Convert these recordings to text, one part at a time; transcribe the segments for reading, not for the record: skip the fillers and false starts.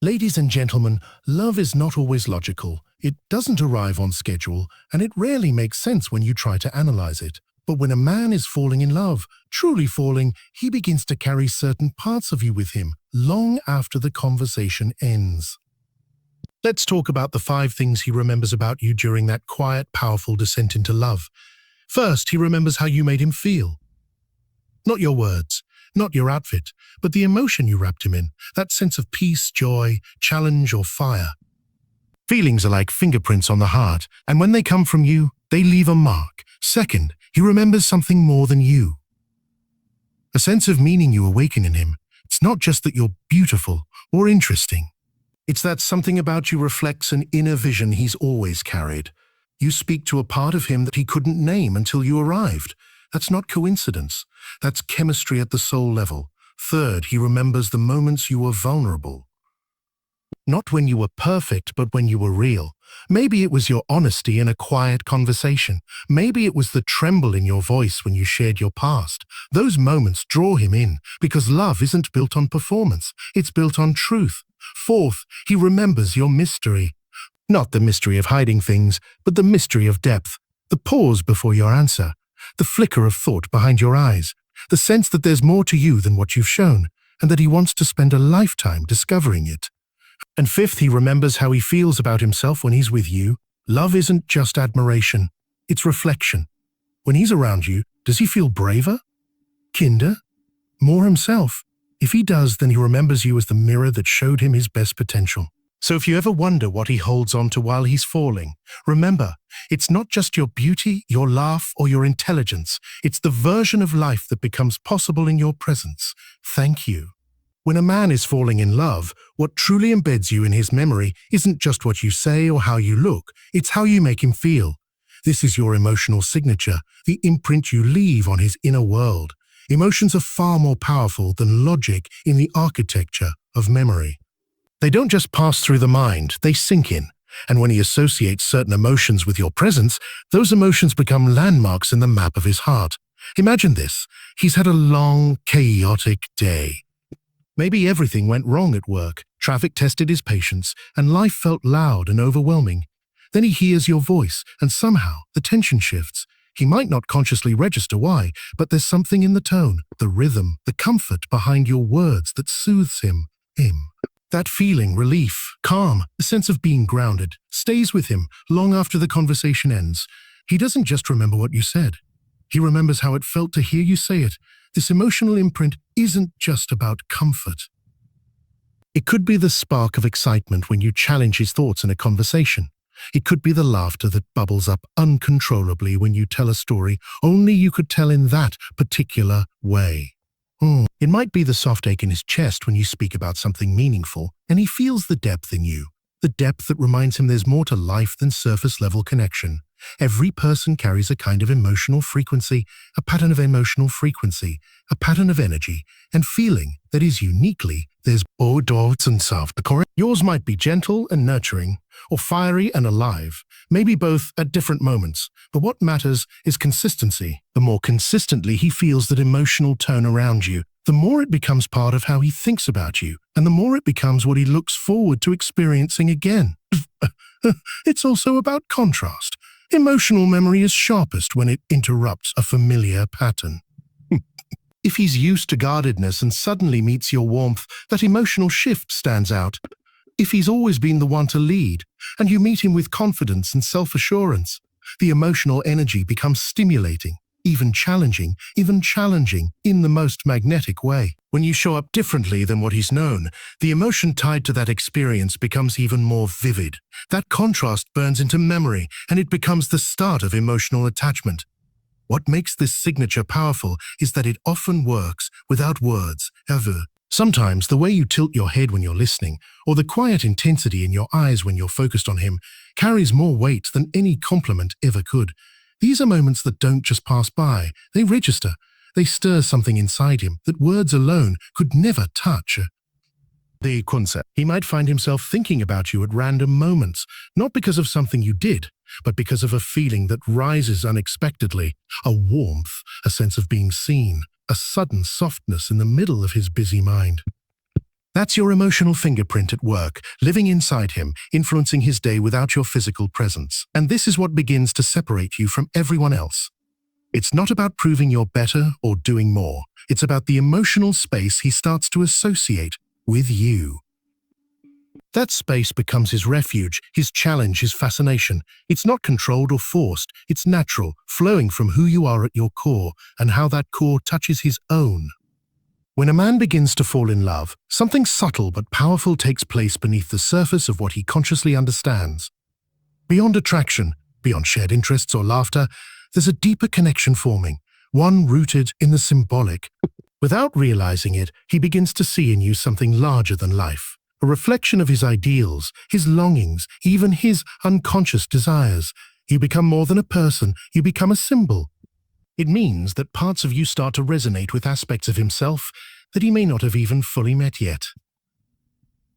Ladies and gentlemen, love is not always logical. It doesn't arrive on schedule, and it rarely makes sense when you try to analyze it. But when a man is falling in love, truly falling, he begins to carry certain parts of you with him, long after the conversation ends. Let's talk about the 5 things he remembers about you during that quiet, powerful descent into love. First, he remembers how you made him feel. Not your words, not your outfit, but the emotion you wrapped him in, that sense of peace, joy, challenge, or fire. Feelings are like fingerprints on the heart, and when they come from you, they leave a mark. Second, he remembers something more than you. A sense of meaning you awaken in him. It's not just that you're beautiful or interesting. It's that something about you reflects an inner vision he's always carried. You speak to a part of him that he couldn't name until you arrived. That's not coincidence. That's chemistry at the soul level. Third, he remembers the moments you were vulnerable. Not when you were perfect, but when you were real. Maybe it was your honesty in a quiet conversation. Maybe it was the tremble in your voice when you shared your past. Those moments draw him in, because love isn't built on performance. It's built on truth. Fourth, he remembers your mystery. Not the mystery of hiding things, but the mystery of depth. The pause before your answer. The flicker of thought behind your eyes. The sense that there's more to you than what you've shown, and that he wants to spend a lifetime discovering it. And fifth, he remembers how he feels about himself when he's with you. Love isn't just admiration, it's reflection. When he's around you, does he feel braver? Kinder? More himself? If he does, then he remembers you as the mirror that showed him his best potential. So if you ever wonder what he holds on to while he's falling, remember, it's not just your beauty, your laugh, or your intelligence. It's the version of life that becomes possible in your presence. Thank you. When a man is falling in love, what truly embeds you in his memory isn't just what you say or how you look, it's how you make him feel. This is your emotional signature, the imprint you leave on his inner world. Emotions are far more powerful than logic in the architecture of memory. They don't just pass through the mind, they sink in. And when he associates certain emotions with your presence, those emotions become landmarks in the map of his heart. Imagine this. He's had a long, chaotic day. Maybe everything went wrong at work, traffic tested his patience, and life felt loud and overwhelming. Then he hears your voice, and somehow the tension shifts. He might not consciously register why, but there's something in the tone, the rhythm, the comfort behind your words that soothes him. That feeling, relief, calm, a sense of being grounded, stays with him long after the conversation ends. He doesn't just remember what you said. He remembers how it felt to hear you say it. This emotional imprint isn't just about comfort. It could be the spark of excitement when you challenge his thoughts in a conversation. It could be the laughter that bubbles up uncontrollably when you tell a story only you could tell in that particular way. It might be the soft ache in his chest when you speak about something meaningful, and he feels the depth in you. The depth that reminds him there's more to life than surface-level connection. Every person carries a kind of emotional frequency, a pattern of emotional frequency, a pattern of energy and feeling that is uniquely there's and soft. Yours might be gentle and nurturing, or fiery and alive, maybe both at different moments, but what matters is consistency. The more consistently he feels that emotional tone around you, the more it becomes part of how he thinks about you, and the more it becomes what he looks forward to experiencing again. It's also about contrast. Emotional memory is sharpest when it interrupts a familiar pattern. If he's used to guardedness and suddenly meets your warmth, that emotional shift stands out. If he's always been the one to lead, and you meet him with confidence and self-assurance, the emotional energy becomes stimulating, even challenging in the most magnetic way. When you show up differently than what he's known, the emotion tied to that experience becomes even more vivid. That contrast burns into memory, and it becomes the start of emotional attachment. What makes this signature powerful is that it often works without words, ever. Sometimes the way you tilt your head when you're listening, or the quiet intensity in your eyes when you're focused on him, carries more weight than any compliment ever could. These are moments that don't just pass by, they register. They stir something inside him that words alone could never touch. The concept. He might find himself thinking about you at random moments, not because of something you did, but because of a feeling that rises unexpectedly, a warmth, a sense of being seen, a sudden softness in the middle of his busy mind. That's your emotional fingerprint at work, living inside him, influencing his day without your physical presence. And this is what begins to separate you from everyone else. It's not about proving you're better or doing more. It's about the emotional space he starts to associate with you. That space becomes his refuge, his challenge, his fascination. It's not controlled or forced. It's natural, flowing from who you are at your core and how that core touches his own. When a man begins to fall in love, something subtle but powerful takes place beneath the surface of what he consciously understands. Beyond attraction, beyond shared interests or laughter, there's a deeper connection forming, one rooted in the symbolic. Without realizing it, he begins to see in you something larger than life, a reflection of his ideals, his longings, even his unconscious desires. You become more than a person, you become a symbol. It means that parts of you start to resonate with aspects of himself that he may not have even fully met yet.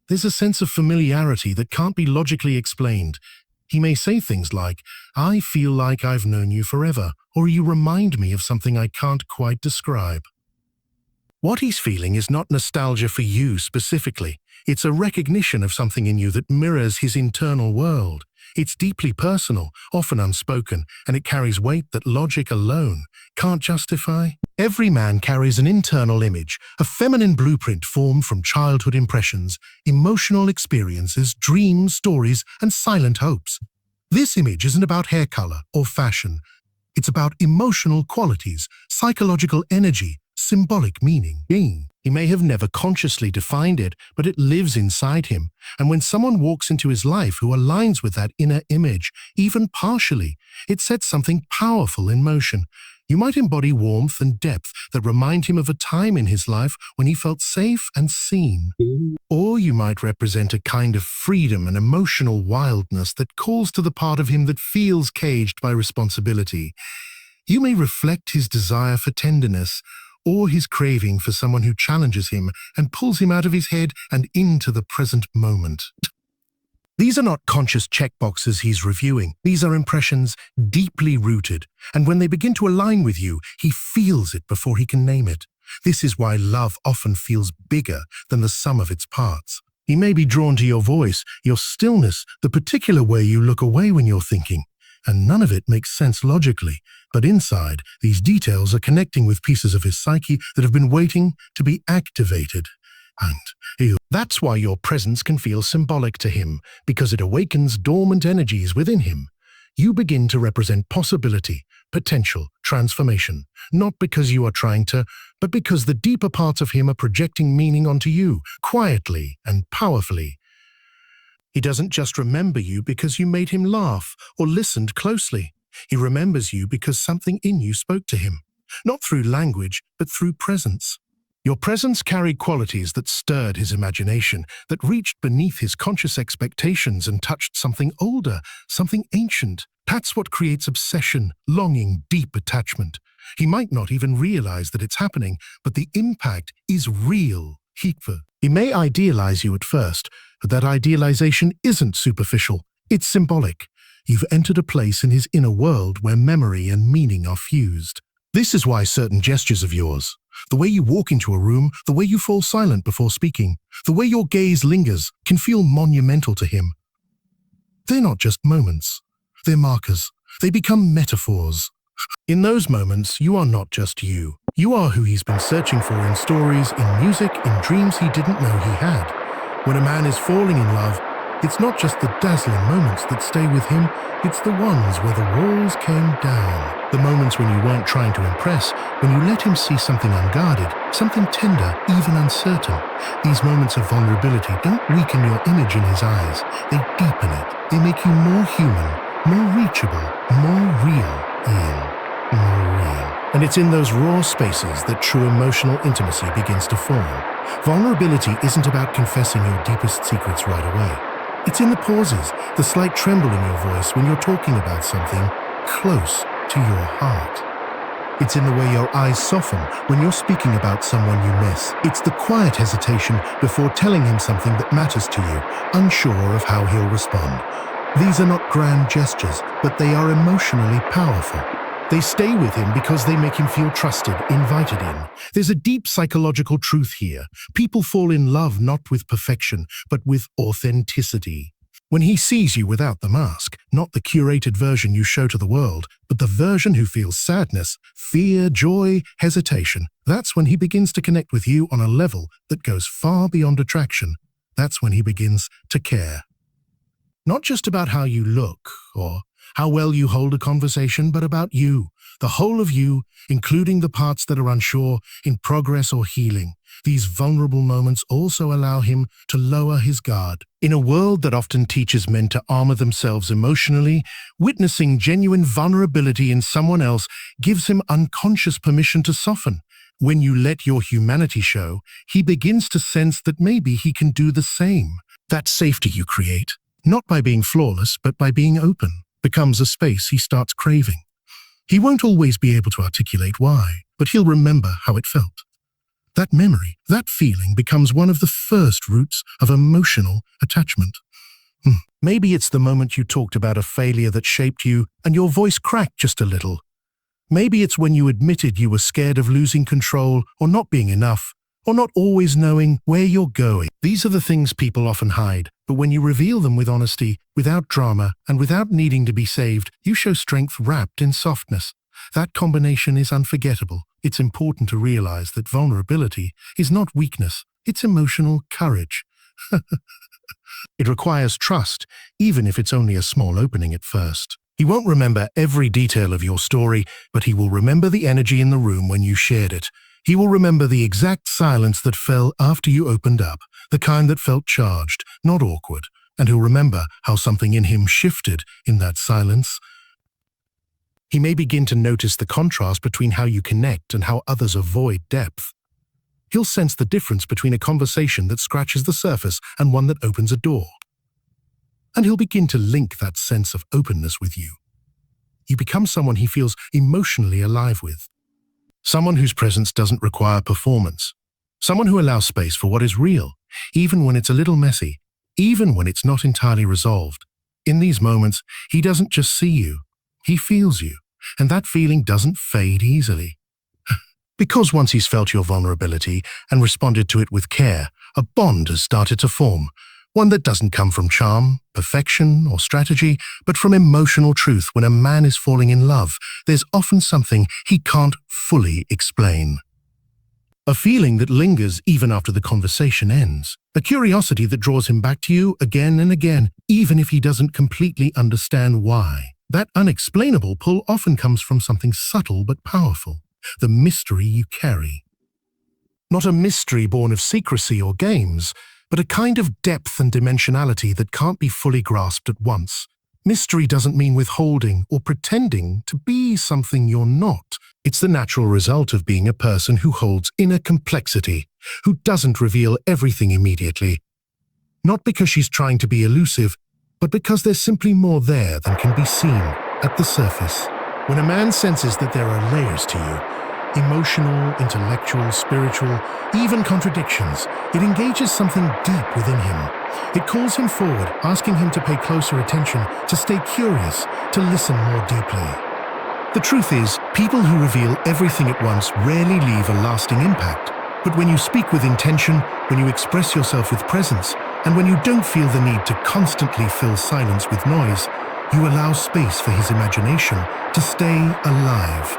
There's a sense of familiarity that can't be logically explained. He may say things like, "I feel like I've known you forever," or "You remind me of something I can't quite describe." What he's feeling is not nostalgia for you specifically. It's a recognition of something in you that mirrors his internal world. It's deeply personal, often unspoken, and it carries weight that logic alone can't justify. Every man carries an internal image, a feminine blueprint formed from childhood impressions, emotional experiences, dreams, stories, and silent hopes. This image isn't about hair color or fashion. It's about emotional qualities, psychological energy, symbolic meaning. He may have never consciously defined it, but it lives inside him. And when someone walks into his life who aligns with that inner image, even partially, it sets something powerful in motion. You might embody warmth and depth that remind him of a time in his life when he felt safe and seen. Or you might represent a kind of freedom and emotional wildness that calls to the part of him that feels caged by responsibility. You may reflect his desire for tenderness, or his craving for someone who challenges him and pulls him out of his head and into the present moment. These are not conscious checkboxes he's reviewing. These are impressions deeply rooted, and when they begin to align with you, he feels it before he can name it. This is why love often feels bigger than the sum of its parts. He may be drawn to your voice, your stillness, the particular way you look away when you're thinking, and none of it makes sense logically. But inside, these details are connecting with pieces of his psyche that have been waiting to be activated. And that's why your presence can feel symbolic to him, because it awakens dormant energies within him. You begin to represent possibility, potential, transformation, not because you are trying to, but because the deeper parts of him are projecting meaning onto you, quietly and powerfully. He doesn't just remember you because you made him laugh or listened closely. He remembers you because something in you spoke to him, not through language, but through presence. Your presence carried qualities that stirred his imagination, that reached beneath his conscious expectations and touched something older, something ancient. That's what creates obsession, longing, deep attachment. He might not even realize that it's happening, but the impact is real. He may idealize you at first, but that idealization isn't superficial. It's symbolic. You've entered a place in his inner world where memory and meaning are fused. This is why certain gestures of yours, the way you walk into a room, the way you fall silent before speaking, the way your gaze lingers, can feel monumental to him. They're not just moments. They're markers. They become metaphors. In those moments, you are not just you. You are who he's been searching for in stories, in music, in dreams he didn't know he had. When a man is falling in love, it's not just the dazzling moments that stay with him, it's the ones where the walls came down. The moments when you weren't trying to impress, when you let him see something unguarded, something tender, even uncertain. These moments of vulnerability don't weaken your image in his eyes, they deepen it. They make you more human, more reachable, more real, Ian. More real. And it's in those raw spaces that true emotional intimacy begins to form. Vulnerability isn't about confessing your deepest secrets right away. It's in the pauses, the slight tremble in your voice when you're talking about something close to your heart. It's in the way your eyes soften when you're speaking about someone you miss. It's the quiet hesitation before telling him something that matters to you, unsure of how he'll respond. These are not grand gestures, but they are emotionally powerful. They stay with him because they make him feel trusted, invited in. There's a deep psychological truth here. People fall in love not with perfection, but with authenticity. When he sees you without the mask, not the curated version you show to the world, but the version who feels sadness, fear, joy, hesitation, that's when he begins to connect with you on a level that goes far beyond attraction. That's when he begins to care. Not just about how you look or how well you hold a conversation, but about you, the whole of you, including the parts that are unsure, in progress or healing. These vulnerable moments also allow him to lower his guard. In a world that often teaches men to armor themselves emotionally, witnessing genuine vulnerability in someone else gives him unconscious permission to soften. When you let your humanity show, he begins to sense that maybe he can do the same. That safety you create, not by being flawless, but by being open, becomes a space he starts craving. He won't always be able to articulate why, but he'll remember how it felt. That memory, that feeling becomes one of the first roots of emotional attachment. Maybe it's the moment you talked about a failure that shaped you and your voice cracked just a little. Maybe it's when you admitted you were scared of losing control or not being enough, or not always knowing where you're going. These are the things people often hide, but when you reveal them with honesty, without drama, and without needing to be saved, you show strength wrapped in softness. That combination is unforgettable. It's important to realize that vulnerability is not weakness, it's emotional courage. It requires trust, even if it's only a small opening at first. He won't remember every detail of your story, but he will remember the energy in the room when you shared it. He will remember the exact silence that fell after you opened up, the kind that felt charged, not awkward, and he'll remember how something in him shifted in that silence. He may begin to notice the contrast between how you connect and how others avoid depth. He'll sense the difference between a conversation that scratches the surface and one that opens a door. And he'll begin to link that sense of openness with you. You become someone he feels emotionally alive with. Someone whose presence doesn't require performance. Someone who allows space for what is real, even when it's a little messy, even when it's not entirely resolved. In these moments, he doesn't just see you, he feels you, and that feeling doesn't fade easily. Because once he's felt your vulnerability and responded to it with care, a bond has started to form, one that doesn't come from charm, perfection, or strategy, but from emotional truth. When a man is falling in love, there's often something he can't fully explain. A feeling that lingers even after the conversation ends. A curiosity that draws him back to you again and again, even if he doesn't completely understand why. That unexplainable pull often comes from something subtle but powerful. The mystery you carry. Not a mystery born of secrecy or games, but a kind of depth and dimensionality that can't be fully grasped at once. Mystery doesn't mean withholding or pretending to be something you're not. It's the natural result of being a person who holds inner complexity, who doesn't reveal everything immediately. Not because she's trying to be elusive, but because there's simply more there than can be seen at the surface. When a man senses that there are layers to you, emotional, intellectual, spiritual, even contradictions, it engages something deep within him. It calls him forward, asking him to pay closer attention, to stay curious, to listen more deeply. The truth is, people who reveal everything at once rarely leave a lasting impact. But when you speak with intention, when you express yourself with presence, and when you don't feel the need to constantly fill silence with noise, you allow space for his imagination to stay alive.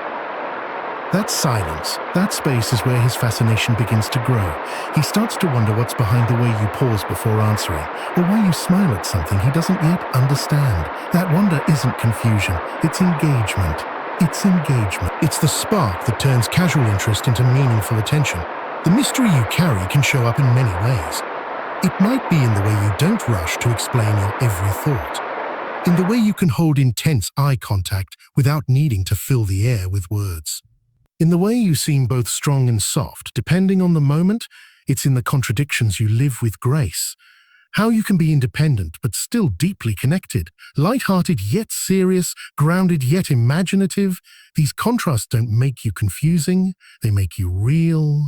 That silence, that space is where his fascination begins to grow. He starts to wonder what's behind the way you pause before answering, or why you smile at something he doesn't yet understand. That wonder isn't confusion, it's engagement. It's engagement. It's the spark that turns casual interest into meaningful attention. The mystery you carry can show up in many ways. It might be in the way you don't rush to explain your every thought, in the way you can hold intense eye contact without needing to fill the air with words. In the way you seem both strong and soft, depending on the moment. It's in the contradictions you live with grace. How you can be independent but still deeply connected, light-hearted yet serious, grounded yet imaginative. These contrasts don't make you confusing, they make you real.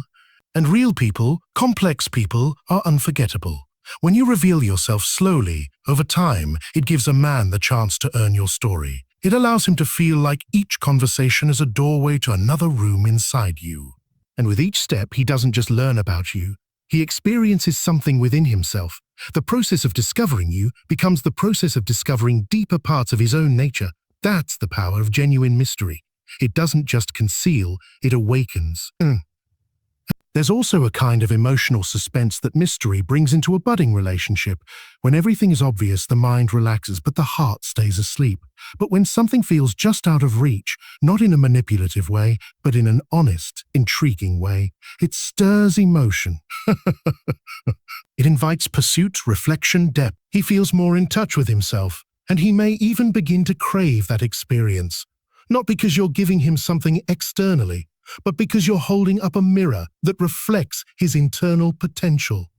And real people, complex people, are unforgettable. When you reveal yourself slowly, over time, it gives a man the chance to earn your story. It allows him to feel like each conversation is a doorway to another room inside you. And with each step, he doesn't just learn about you. He experiences something within himself. The process of discovering you becomes the process of discovering deeper parts of his own nature. That's the power of genuine mystery. It doesn't just conceal, it awakens. There's also a kind of emotional suspense that mystery brings into a budding relationship. When everything is obvious, the mind relaxes, but the heart stays asleep. But when something feels just out of reach, not in a manipulative way, but in an honest, intriguing way, it stirs emotion. It invites pursuit, reflection, depth. He feels more in touch with himself, and he may even begin to crave that experience. Not because you're giving him something externally, but because you're holding up a mirror that reflects his internal potential.